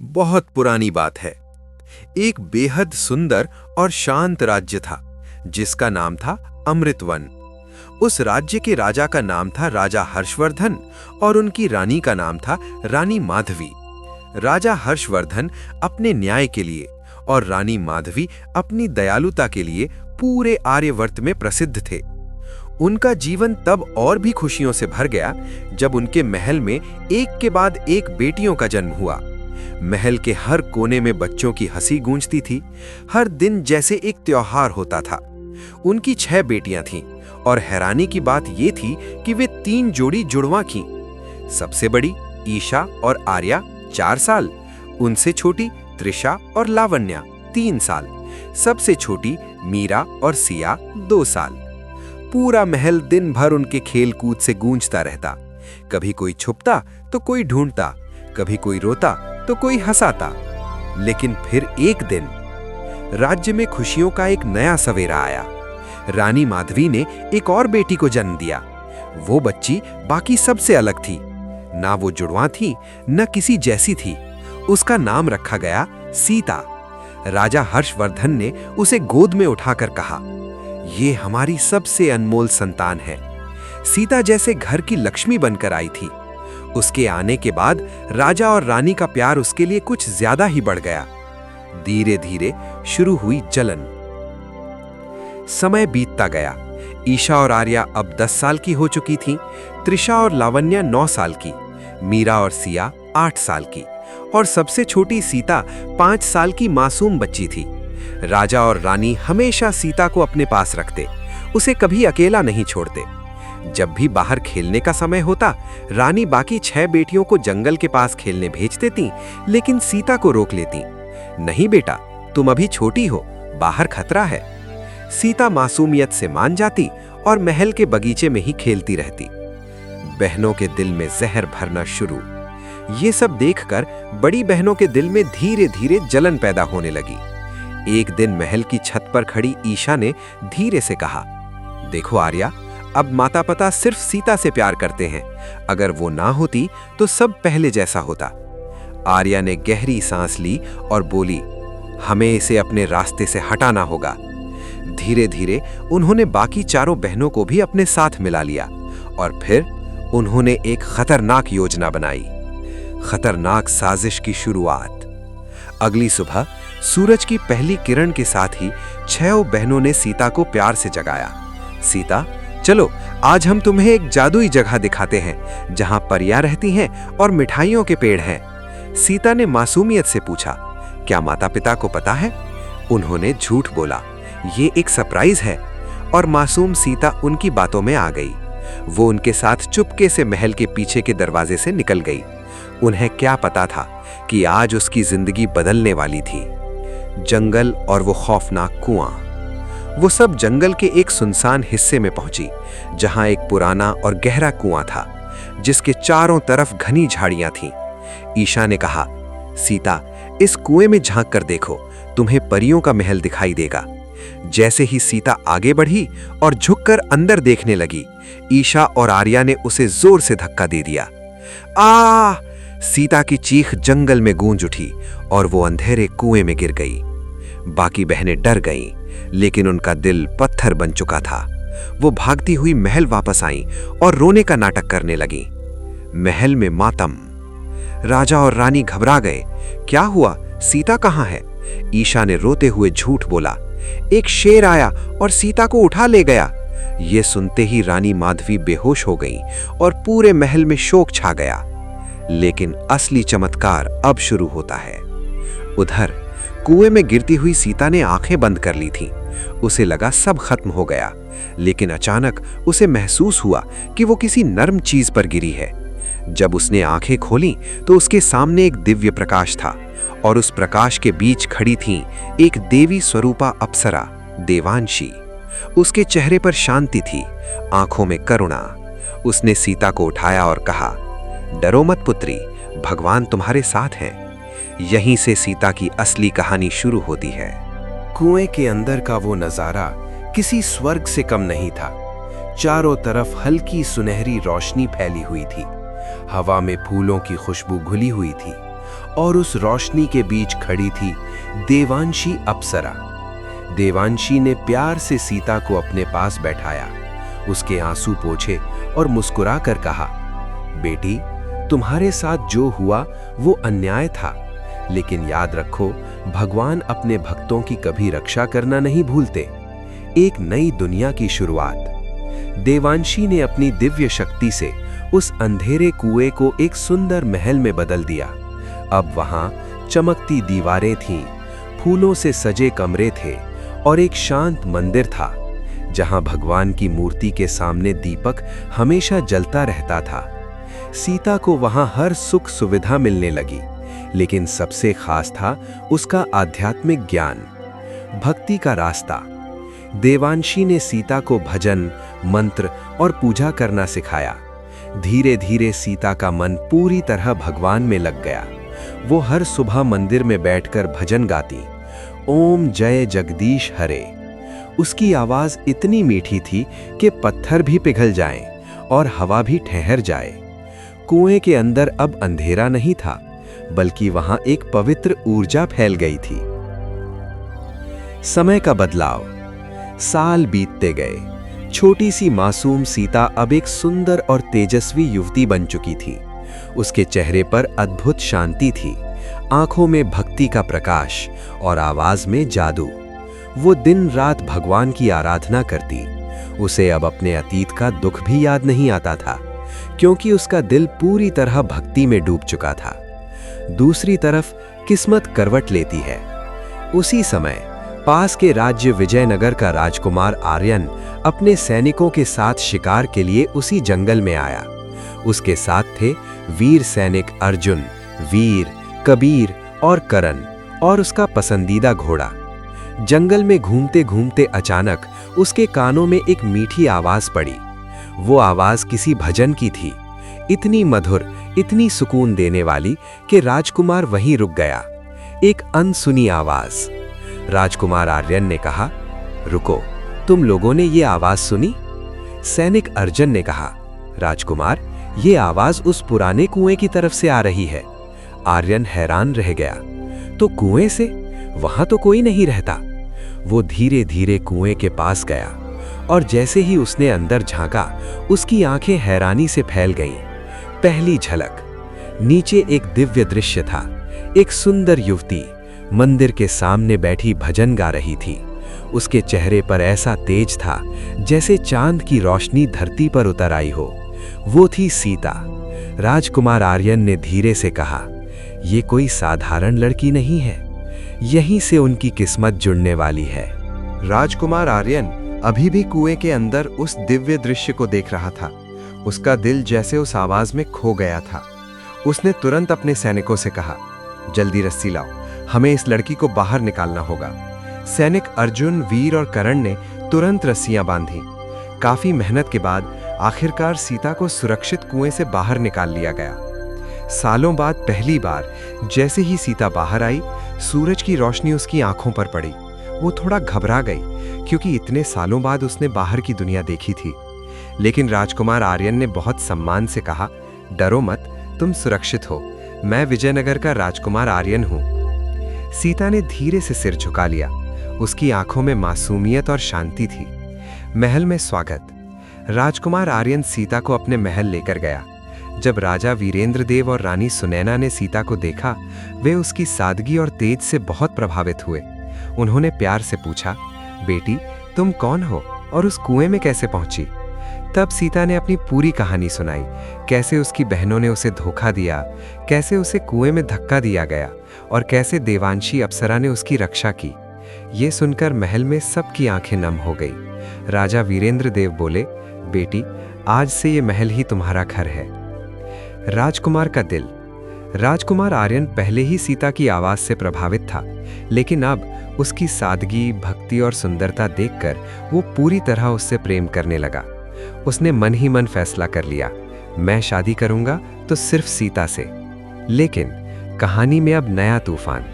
बहुत पुरानी बात है। एक बेहद सुंदर और शांत राज्य था जिसका नाम था अमृतवन। उस राज्य के राजा का नाम था राजा हर्षवर्धन और उनकी रानी का नाम था रानी माधवी। राजा हर्षवर्धन अपने न्याय के लिए और रानी माधवी अपनी दयालुता के लिए पूरे आर्यवर्त में प्रसिद्ध थे। उनका जीवन तब और भी खुशियों से भर गया जब उनके महल में एक के बाद एक बेटियों का जन्म हुआ। महल के हर कोने में बच्चों की हंसी गूंजती थी। हर दिन जैसे एक त्योहार होता था। उनकी 6 बेटियां थीं और हैरानी की बात यह थी कि वे 3 जोड़ी जुड़वा थीं। सबसे बड़ी ईशा और आर्या 4 साल, उनसे छोटी त्रिशा और लावण्या 3 साल, सबसे छोटी मीरा और सिया 2 साल। पूरा महल दिन भर उनके खेल कूद से गूंजता रहता। कभी कोई छुपता तो कोई ढूंढता, कभी कोई रोता तो कोई हंसाता। लेकिन फिर एक दिन राज्य में खुशियों का एक नया सवेरा आया। रानी माधवी ने एक और बेटी को जन्म दिया। वो बच्ची बाकी सबसे अलग थी। ना वो जुड़वा थी, न किसी जैसी थी। उसका नाम रखा गया सीता। राजा हर्षवर्धन ने उसे गोद में उठाकर कहा, ये हमारी सबसे अनमोल संतान है। सीता जैसे घर की लक्ष्मी बनकर आई थी। उसके आने के बाद राजा और रानी का प्यार उसके लिए कुछ ज्यादा ही बढ़ गया। धीरे धीरे शुरू हुई जलन। समय बीतता गया। ईशा और आर्या अब 10 साल की हो चुकी थीं। त्रिशा और लावण्या 9 साल की, मीरा और सिया 8 साल की और सबसे छोटी सीता 5 साल की मासूम बच्ची थी। राजा और रानी हमेशा सीता को अपने पास रखते, उसे कभी अकेला नहीं छोड़ते। जब भी बाहर खेलने का समय होता, रानी बाकी 6 बेटियों को जंगल के पास खेलने भेज देती, लेकिन सीता को रोक लेती। नहीं बेटा, तुम अभी छोटी हो, बाहर खतरा है। सीता मासूमियत से मान जाती और महल के बगीचे में ही खेलती रहती। बहनों के दिल में जहर भरना शुरू। ये सब देखकर बड़ी बहनों के दिल में धीरे धीरे जलन पैदा होने लगी। एक दिन महल की छत पर खड़ी ईशा ने धीरे से कहा, देखो आर्या, अब माता पिता सिर्फ सीता से प्यार करते हैं। अगर वो ना होती तो सब पहले जैसा होता। आर्या ने गहरी सांस ली और बोली, हमें इसे अपने रास्ते से हटाना होगा। धीरे धीरे उन्होंने बाकी चारों बहनों को भी अपने साथ मिला लिया और फिर उन्होंने एक खतरनाक योजना बनाई। खतरनाक साजिश की शुरुआत। अगली सुबह सूरज की पहली किरण के साथ ही 6 बहनों ने सीता को प्यार से जगाया। सीता, चलो आज हम तुम्हें एक जादुई जगह दिखाते हैं जहां परियां रहती हैं और मिठाइयों के पेड़ हैं। सीता ने मासूमियत से पूछा, क्या माता पिता को पता है? उन्होंने झूठ बोला, ये एक सरप्राइज है। और मासूम सीता उनकी बातों में आ गई। वो उनके साथ चुपके से महल के पीछे के दरवाजे से निकल गई। उन्हें क्या पता था कि आज उसकी जिंदगी बदलने वाली थी। जंगल और वो खौफनाक कुआं। वो सब जंगल के एक सुनसान हिस्से में पहुंची जहां एक पुराना और गहरा कुआं था जिसके चारों तरफ घनी झाड़ियां थीं। ईशा ने कहा, सीता, इस कुएं में झांक कर देखो, तुम्हें परियों का महल दिखाई देगा। जैसे ही सीता आगे बढ़ी और झुककर अंदर देखने लगी, ईशा और आर्या ने उसे जोर से धक्का दे दिया। आ! सीता की चीख जंगल में गूंज उठी और वो अंधेरे कुएं में गिर गई। बाकी बहनें डर गईं, लेकिन उनका दिल पत्थर बन चुका था। वो भागती हुई महल वापस आईं और रोने का नाटक करने लगीं। महल में मातम। राजा और रानी घबरा गए। क्या हुआ? सीता कहाँ है? ईशा ने रोते हुए झूठ बोला, एक शेर आया और सीता को उठा ले गया। ये सुनते ही रानी माधवी बेहोश हो गई और पूरे महल में शोक छा गया। लेकिन असली चमत्कार अब शुरू होता है। उधर कुएं में गिरती हुई सीता ने आंखें बंद कर ली थीं। उसे लगा सब खत्म हो गया, लेकिन अचानक उसे महसूस हुआ कि वो किसी नर्म चीज पर गिरी है। जब उसने आंखें खोलीं तो उसके सामने एक दिव्य प्रकाश था और उस प्रकाश के बीच खड़ी थी एक देवी स्वरूपा अप्सरा, देवांशी। उसके चेहरे पर शांति थी, आंखों में करुणा। उसने सीता को उठाया और कहा, डरो मत पुत्री, भगवान तुम्हारे साथ हैं। यहीं से सीता की असली कहानी शुरू होती है। कुएं के अंदर का वो नजारा किसी स्वर्ग से कम नहीं था। चारों तरफ हल्की सुनहरी रोशनी फैली हुई थी। हवा में फूलों की खुशबू घुली हुई थी और उस रोशनी के बीच खड़ी थी देवांशी अप्सरा। देवांशी ने प्यार से सीता को अपने पास बैठाया, उसके आंसू पोंछे और मुस्कुरा कर कहा, बेटी, तुम्हारे साथ जो हुआ वो अन्याय था, लेकिन याद रखो, भगवान अपने भक्तों की कभी रक्षा करना नहीं भूलते। एक नई दुनिया की शुरुआत। देवांशी ने अपनी दिव्य शक्ति से उस अंधेरे कुएं को एक सुंदर महल में बदल दिया। अब वहां चमकती दीवारें थीं, फूलों से सजे कमरे थे और एक शांत मंदिर था जहां भगवान की मूर्ति के सामने दीपक हमेशा जलता रहता था। सीता को वहां हर सुख सुविधा मिलने लगी, लेकिन सबसे खास था उसका आध्यात्मिक ज्ञान, भक्ति का रास्ता। देवांशी ने सीता को भजन, मंत्र और पूजा करना सिखाया। धीरे धीरे सीता का मन पूरी तरह भगवान में लग गया। वो हर सुबह मंदिर में बैठकर भजन गाती, ओम जय जगदीश हरे। उसकी आवाज इतनी मीठी थी कि पत्थर भी पिघल जाएं और हवा भी ठहर जाए। कुएं के अंदर अब अंधेरा नहीं था, बल्कि वहां एक पवित्र ऊर्जा फैल गई थी। समय का बदलाव। साल बीतते गए। छोटी सी मासूम सीता अब एक सुंदर और तेजस्वी युवती बन चुकी थी। उसके चेहरे पर अद्भुत शांति थी, आंखों में भक्ति का प्रकाश और आवाज में जादू। वो दिन रात भगवान की आराधना करती। उसे अब अपने अतीत का दुख भी याद नहीं आता था, क्योंकि उसका दिल पूरी तरह भक्ति में डूब चुका था। दूसरी तरफ किस्मत करवट लेती है। उसी समय पास के राज्य विजयनगर का राजकुमार आर्यन अपने सैनिकों के साथ शिकार के लिए उसी जंगल में आया। उसके साथ थे वीर सैनिक अर्जुन, वीर, कबीर और करण, और उसका पसंदीदा घोड़ा। जंगल में घूमते घूमते अचानक उसके कानों में एक मीठी आवाज पड़ी। वो आवाज किसी भजन की थी, इतनी मधुर, इतनी सुकून देने वाली कि राजकुमार वहीं रुक गया। एक अनसुनी आवाज। राजकुमार आर्यन ने कहा, रुको, तुम लोगों ने ये आवाज सुनी? सैनिक अर्जुन ने कहा, राजकुमार, ये आवाज उस पुराने कुएं की तरफ से आ रही है। आर्यन हैरान रह गया, तो कुएं से? वहां तो कोई नहीं रहता। वो धीरे धीरे कुएं के पास गया और जैसे ही उसने अंदर झांका, उसकी आंखें हैरानी से फैल गईं। पहली झलक। नीचे एक दिव्य दृश्य था। एक सुंदर युवती मंदिर के सामने बैठी भजन गा रही थी। उसके चेहरे पर ऐसा तेज था जैसे चांद की रोशनी धरती पर उतर आई हो। वो थी सीता। राजकुमार आर्यन ने धीरे से कहा, ये कोई साधारण लड़की नहीं है, यहीं से उनकी किस्मत जुड़ने वाली है। राजकुमार आर्यन अभी भी कुएं के अंदर उस दिव्य दृश्य को देख रहा था। उसका दिल जैसे उस आवाज में खो गया था। उसने तुरंत अपने सैनिकों से कहा, जल्दी रस्सी लाओ, हमें इस लड़की को बाहर निकालना होगा। सैनिक अर्जुन, वीर और करण ने तुरंत रस्सियां बांधी। काफी मेहनत के बाद आखिरकार सीता को सुरक्षित कुएं से बाहर निकाल लिया गया। सालों बाद पहली बार जैसे ही सीता बाहर आई, सूरज की रोशनी उसकी आंखों पर पड़ी। वो थोड़ा घबरा गई, क्योंकि इतने सालों बाद उसने बाहर की दुनिया देखी थी। लेकिन राजकुमार आर्यन ने बहुत सम्मान से कहा, डरो मत, तुम सुरक्षित हो, मैं विजयनगर का राजकुमार आर्यन हूं। सीता ने धीरे से सिर झुका लिया। उसकी आंखों में मासूमियत और शांति थी। महल में स्वागत। राजकुमार आर्यन सीता को अपने महल लेकर गया। जब राजा वीरेंद्र देव और रानी सुनैना ने सीता को देखा, वे उसकी सादगी और तेज से बहुत प्रभावित हुए। उन्होंने प्यार से पूछा, बेटी, तुम कौन हो और उस कुएं में कैसे पहुंची? तब सीता ने अपनी पूरी कहानी सुनाई, कैसे उसकी बहनों ने उसे धोखा दिया, कैसे उसे कुएं में धक्का दिया गया और कैसे देवांशी अप्सरा ने उसकी रक्षा की। ये सुनकर महल में सबकी आंखें नम हो गई। राजा वीरेंद्र देव बोले, बेटी, आज से ये महल ही तुम्हारा घर है। राजकुमार का दिल। राजकुमार आर्यन पहले ही सीता की आवाज से प्रभावित था, लेकिन अब उसकी सादगी, भक्ति और सुंदरता देखकर वो पूरी तरह उससे प्रेम करने लगा। उसने मन ही मन फैसला कर लिया, मैं शादी करूंगा तो सिर्फ सीता से। लेकिन कहानी में अब नया तूफान।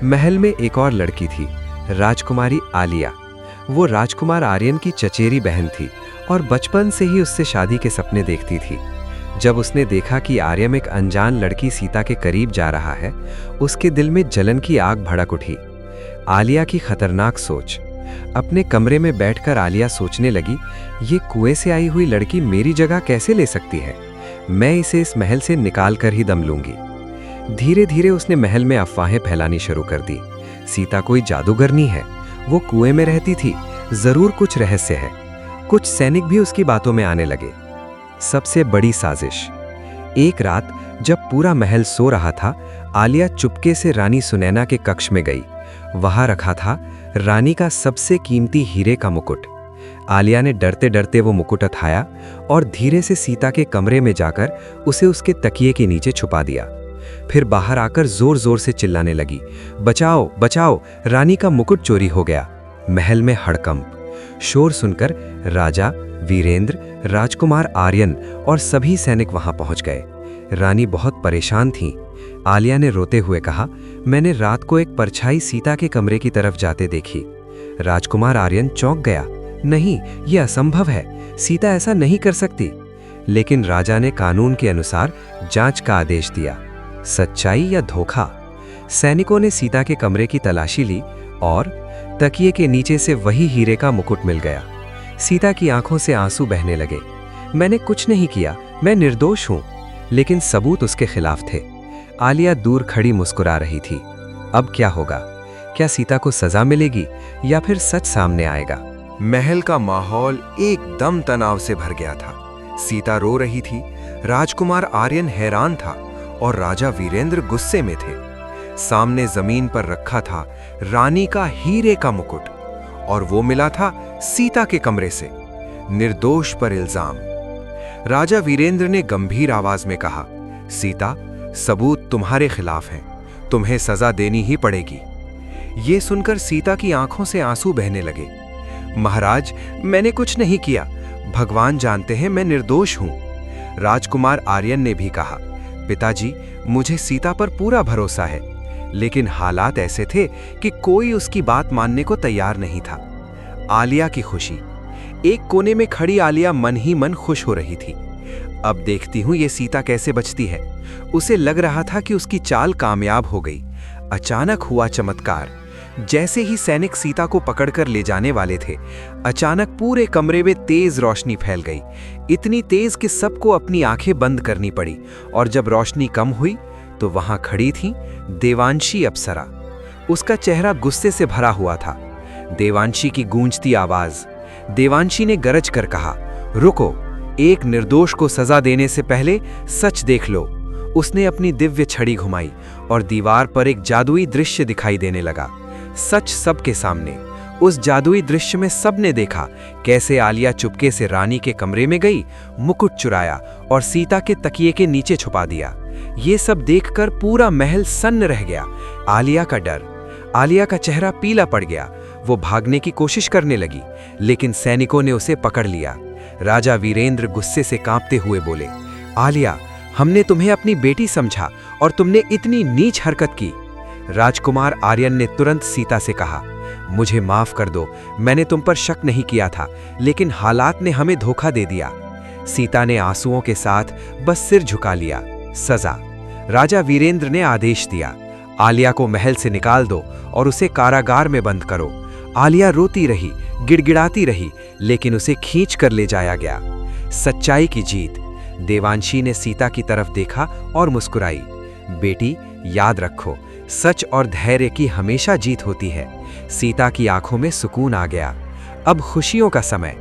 महल में एक और लड़की थी, राजकुमारी आलिया। वो राजकुमार आर्यन की चचेरी बहन थी और बचपन से ही उससे शादी के सपने देखती थी। जब उसने देखा कि आर्यन एक अनजान लड़की सीता के करीब जा रहा है, उसके दिल में जलन की आग भड़क उठी। आलिया की खतरनाक सोच। अपने कमरे में बैठकर आलिया सोचने लगी, ये कुएं से आई हुई लड़की मेरी जगह कैसे ले सकती है? मैं इसे इस महल से निकाल कर ही दम लूंगी। धीरे धीरे उसने महल में अफवाहें फैलानी शुरू कर दी। सीता कोई जादूगरनी है, वो कुएं में रहती थी, जरूर कुछ रहस्य है। कुछ सैनिक भी उसकी बातों में आने लगे। सबसे बड़ी साजिश। एक रात जब पूरा महल सो रहा था, आलिया चुपके से रानी सुनैना के कक्ष में गई। वहां रखा था रानी का सबसे कीमती हीरे का मुकुट। आलिया ने डरते डरते वो मुकुट उठाया और धीरे से सीता के कमरे में जाकर उसे उसके तकिए के नीचे छुपा दिया। फिर बाहर आकर जोर जोर से चिल्लाने लगी, बचाओ बचाओ, रानी का मुकुट चोरी हो गया। महल में हड़कंप। शोर सुनकर राजा, वीरेंद्र, राजकुमार आर्यन और सभी सैनिक वहां पहुंच गए। रानी बहुत परेशान थीं। आलिया ने रोते हुए कहा, मैंने रात को एक परछाई सीता के कमरे की तरफ जाते देखी। राजकुमार आर्यन चौंक गया, नहीं, यह असंभव है, सीता ऐसा नहीं कर सकती। लेकिन राजा ने कानून के अनुसार जांच का आदेश दिया। सच्चाई या धोखा? सैनिकों ने सीता के कमरे की तलाशी ली और तकिए के नीचे से वही हीरे का मुकुट मिल गया। सीता की आंखों से आंसू बहने लगे। मैंने कुछ नहीं किया, मैं निर्दोष हूं। लेकिन सबूत उसके खिलाफ थे। आलिया दूर खड़ी मुस्कुरा रही थी। अब क्या होगा? क्या सीता को सजा मिलेगी या फिर सच सामने आएगा? महल का माहौल एकदम तनाव से भर गया था। सीता रो रही थी, राजकुमार आर्यन हैरान था और राजा वीरेंद्र गुस्से में थे। सामने जमीन पर रखा था रानी का हीरे का मुकुट और वो मिला था सीता के कमरे से। निर्दोष पर इल्जाम। राजा वीरेंद्र ने गंभीर आवाज में कहा, सीता, सबूत तुम्हारे खिलाफ हैं, तुम्हें सजा देनी ही पड़ेगी। ये सुनकर सीता की आंखों से आंसू बहने लगे। महाराज, मैंने कुछ नहीं किया, भगवान जानते हैं मैं निर्दोष हूं। राजकुमार आर्यन ने भी कहा, पिताजी, मुझे सीता पर पूरा भरोसा है, लेकिन हालात ऐसे थे कि कोई उसकी बात मानने को तैयार नहीं था। आलिया की खुशी। एक कोने में खड़ी आलिया मन ही मन खुश हो रही थी। अब देखती हूं ये सीता कैसे बचती है। उसे लग रहा था कि उसकी चाल कामयाब हो गई। अचानक हुआ चमत्कार। जैसे ही सैनिक सीता को पकड़कर ले जाने वाले थे, अचानक पूरे कमरे में तेज रोशनी फैल गई। इतनी तेज कि सबको अपनी आंखें बंद करनी पड़ी। और जब रोशनी कम हुई तो वहां खड़ी थी देवांशी अप्सरा। उसका चेहरा गुस्से से भरा हुआ था। देवांशी की गूंजती आवाज। देवांशी ने गरज कर कहा, रुको, एक निर्दोष को सजा देने से पहले सच देख लो। उसने अपनी दिव्य छड़ी घुमाई और दीवार पर एक जादुई दृश्य दिखाई देने लगा। सच सबके सामने। उस जादुई दृश्य में सबने देखा कैसे आलिया चुपके से रानी के कमरे में गई, मुकुट चुराया और सीता के तकिए के नीचे छुपा दिया। ये सब देखकर पूरा महल सन्न रह गया। आलिया का डर। आलिया का चेहरा पीला पड़ गया। वो भागने की कोशिश करने लगी, लेकिन सैनिकों ने उसे पकड़ लिया। राजा वीरेंद्र गुस्से से कांपते हुए बोले, आलिया, हमने तुम्हें अपनी बेटी समझा और तुमने इतनी नीच हरकत की। राजकुमार आर्यन ने तुरंत सीता से कहा, मुझे माफ कर दो, मैंने तुम पर शक नहीं किया था, लेकिन हालात ने हमें धोखा दे दिया। सीता ने आंसुओं के साथ बस सिर झुका लिया। सजा। राजा वीरेंद्र ने आदेश दिया, आलिया को महल से निकाल दो और उसे कारागार में बंद करो। आलिया रोती रही, गिड़गिड़ाती रही, लेकिन उसे खींच कर ले जाया गया। सच्चाई की जीत। देवांशी ने सीता की तरफ देखा और मुस्कुराई। बेटी, याद रखो, सच और धैर्य की हमेशा जीत होती है। सीता की आंखों में सुकून आ गया। अब खुशियों का समय।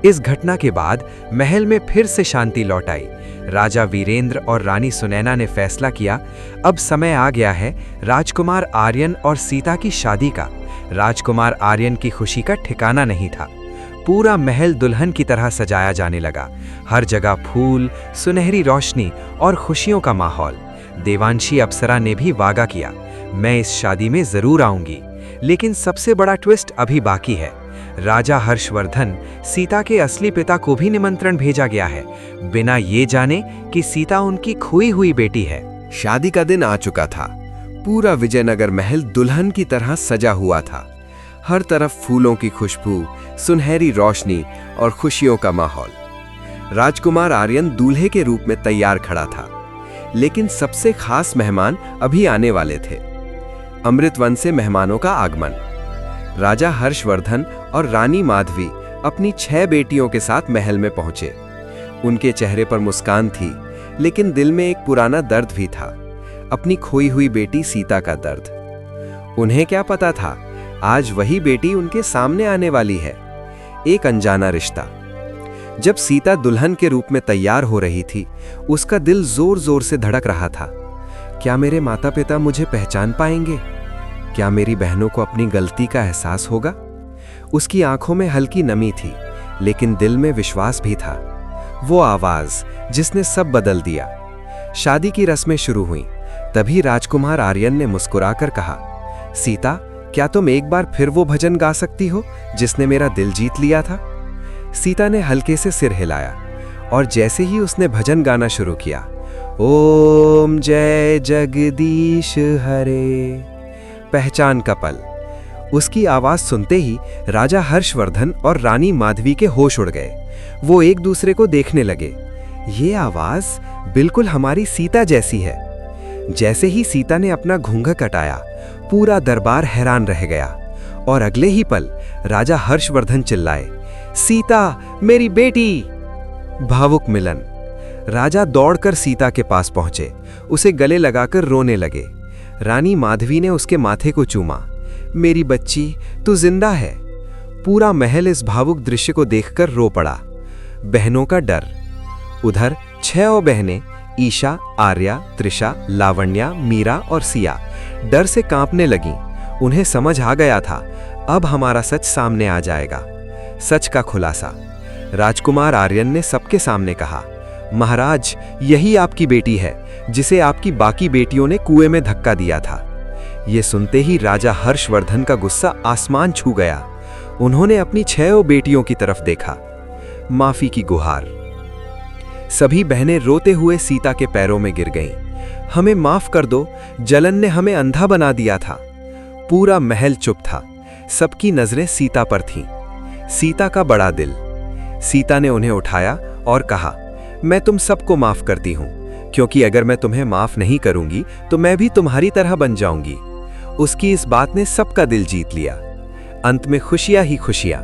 इस घटना के बाद महल में फिर से शांति लौट आई। राजा वीरेंद्र और रानी सुनैना ने फैसला किया, अब समय आ गया है राजकुमार आर्यन और सीता की शादी का। राजकुमार आर्यन की खुशी का ठिकाना नहीं था। पूरा महल दुल्हन की तरह सजाया जाने लगा। हर जगह फूल, सुनहरी रोशनी और खुशियों का माहौल। देवांशी अप्सरा ने भी वादा किया, मैं इस शादी में जरूर आऊंगी। लेकिन सबसे बड़ा ट्विस्ट अभी बाकी है। राजा हर्षवर्धन, सीता के असली पिता को भी निमंत्रण भेजा गया है, बिना ये जाने कि सीता उनकी खोई हुई बेटी है। शादी का दिन आ चुका था। पूरा विजयनगर महल दुल्हन की तरह सजा हुआ था। हर तरफ फूलों की खुशबू, सुनहरी रोशनी और खुशियों का माहौल। राजकुमार आर्यन दूल्हे के रूप में तैयार खड़ा था, लेकिन सबसे खास मेहमान अभी आने वाले थे। अमृतवन से मेहमानों का आगमन। राजा हर्षवर्धन और रानी माधवी अपनी 6 बेटियों के साथ महल में पहुंचे। उनके चेहरे पर मुस्कान थी, लेकिन दिल में एक पुराना दर्द भी था, अपनी खोई हुई बेटी सीता का दर्द। उन्हें क्या पता था, आज वही बेटी उनके सामने आने वाली है। एक अनजाना रिश्ता। जब सीता दुल्हन के रूप में तैयार हो रही थी, उसका दिल जोर जोर से धड़क रहा था। क्या मेरे माता पिता मुझे पहचान पाएंगे? क्या मेरी बहनों को अपनी गलती का एहसास होगा? उसकी आंखों में हल्की नमी थी, लेकिन दिल में विश्वास भी था। वो आवाज जिसने सब बदल दिया। शादी की रस्में शुरू हुईं। तभी राजकुमार आर्यन ने मुस्कुराकर कहा, सीता, क्या तुम एक बार फिर वो भजन गा सकती हो जिसने मेरा दिल जीत लिया था? सीता ने हल्के से सिर हिलाया, और जैसे ही उसने भजन गाना शुरू किया, ओम जय जगदीश हरे, पहचान का पल। उसकी आवाज सुनते ही राजा हर्षवर्धन और रानी माधवी के होश उड़ गए। वो एक दूसरे को देखने लगे। ये आवाज बिल्कुल हमारी सीता जैसी है। जैसे ही सीता ने अपना घूंघट हटाया, पूरा दरबार हैरान रह गया, और अगले ही पल राजा हर्षवर्धन चिल्लाए, सीता, मेरी बेटी! भावुक मिलन। राजा दौड़कर सीता के पास पहुंचे, उसे गले लगाकर रोने लगे। रानी माधवी ने उसके माथे को चूमा। मेरी बच्ची, तू जिंदा है। पूरा महल इस भावुक दृश्य को देखकर रो पड़ा। बहनों का डर। उधर 6 बहनें, ईशा, आर्या, त्रिशा, लावण्या, मीरा और सिया, डर से कांपने लगीं। उन्हें समझ आ गया था, अब हमारा सच सामने आ जाएगा। सच का खुलासा। राजकुमार आर्यन ने सबके सामने कहा, महाराज, यही आपकी बेटी है जिसे आपकी बाकी बेटियों ने कुएं में धक्का दिया था। ये सुनते ही राजा हर्षवर्धन का गुस्सा आसमान छू गया। उन्होंने अपनी 6 बेटियों की तरफ देखा। माफी की गुहार। सभी बहनें रोते हुए सीता के पैरों में गिर गईं। हमें माफ कर दो, जलन ने हमें अंधा बना दिया था। पूरा महल चुप था। सबकी नजरें सीता पर थीं। सीता का बड़ा दिल। सीता ने उन्हें उठाया और कहा, मैं तुम सबको माफ करती हूं, क्योंकि अगर मैं तुम्हें माफ नहीं करूंगी तो मैं भी तुम्हारी तरह बन जाऊंगी। उसकी इस बात ने सबका दिल जीत लिया। अंत में खुशियां ही खुशियां।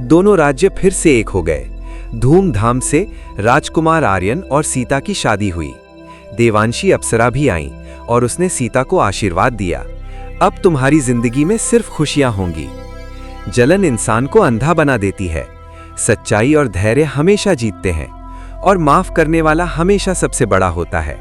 दोनों राज्य फिर से एक हो गए। धूमधाम से राजकुमार आर्यन और सीता की शादी हुई। देवांशी अप्सरा भी आईं और उसने सीता को आशीर्वाद दिया, अब तुम्हारी जिंदगी में सिर्फ खुशियां होंगी। जलन इंसान को अंधा बना देती है। सच्चाई और धैर्य हमेशा जीतते हैं, और माफ करने वाला हमेशा सबसे बड़ा होता है।